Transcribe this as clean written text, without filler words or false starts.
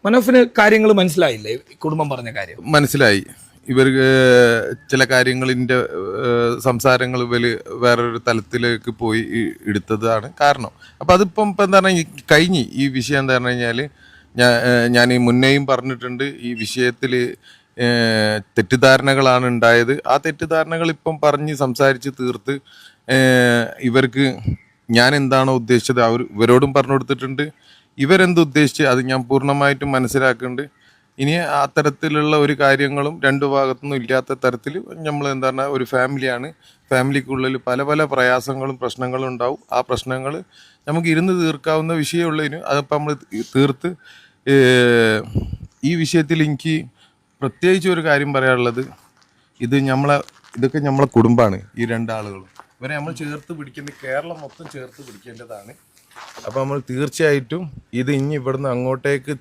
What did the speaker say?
മനോഫിന് കാര്യങ്ങൾ മനസ്സിലായില്ലേ? കുടുംബം പറഞ്ഞ കാര്യം മനസ്സിലായി. ഇവർക്ക് ചില കാര്യങ്ങളിൻ്റെ സംസാരങ്ങൾ വേറൊരു തലത്തിലേക്ക് പോയി എടുത്തതാണ് കാരണം. അപ്പം അതിപ്പം ഇപ്പം എന്താ പറഞ്ഞാൽ കഴിഞ്ഞ് ഈ വിഷയം എന്താ പറഞ്ഞു കഴിഞ്ഞാൽ ഞാൻ ഈ മുന്നേയും പറഞ്ഞിട്ടുണ്ട്, ഈ വിഷയത്തിൽ തെറ്റിദ്ധാരണകളാണ് ഉണ്ടായത്. ആ തെറ്റിദ്ധാരണകൾ ഇപ്പം പറഞ്ഞ് സംസാരിച്ച് തീർത്ത് ഇവർക്ക് ഞാൻ എന്താണോ ഉദ്ദേശിച്ചത് ഇവരോടും പറഞ്ഞു കൊടുത്തിട്ടുണ്ട്. ഇവരെന്ത് ഉദ്ദേശിച്ച് അത് ഞാൻ പൂർണ്ണമായിട്ടും മനസ്സിലാക്കുന്നുണ്ട്. ഇനി അത്തരത്തിലുള്ള ഒരു കാര്യങ്ങളും രണ്ടു ഭാഗത്തുനിന്നും ഇല്ലാത്ത തരത്തിൽ നമ്മൾ എന്താ പറഞ്ഞാൽ ഒരു ഫാമിലിയാണ്. ഫാമിലിക്കുള്ളിൽ പല പല പ്രയാസങ്ങളും പ്രശ്നങ്ങളും ഉണ്ടാവും. ആ പ്രശ്നങ്ങൾ നമുക്ക് ഇരുന്ന് തീർക്കാവുന്ന വിഷയമുള്ളതിന് അതിപ്പോൾ നമ്മൾ തീർത്ത് ഈ വിഷയത്തിൽ എനിക്ക് പ്രത്യേകിച്ച് ഒരു കാര്യം പറയാനുള്ളത്, ഇതൊക്കെ നമ്മളെ കുടുംബമാണ്. ഈ രണ്ടാളുകളും ഇവരെ നമ്മൾ ചേർത്ത് പിടിക്കേണ്ടത്, കേരളം മൊത്തം ചേർത്ത് പിടിക്കേണ്ടതാണ്. അപ്പോൾ നമ്മൾ തീർച്ചയായിട്ടും ഇത് ഇനി ഇവിടുന്ന് അങ്ങോട്ടേക്ക്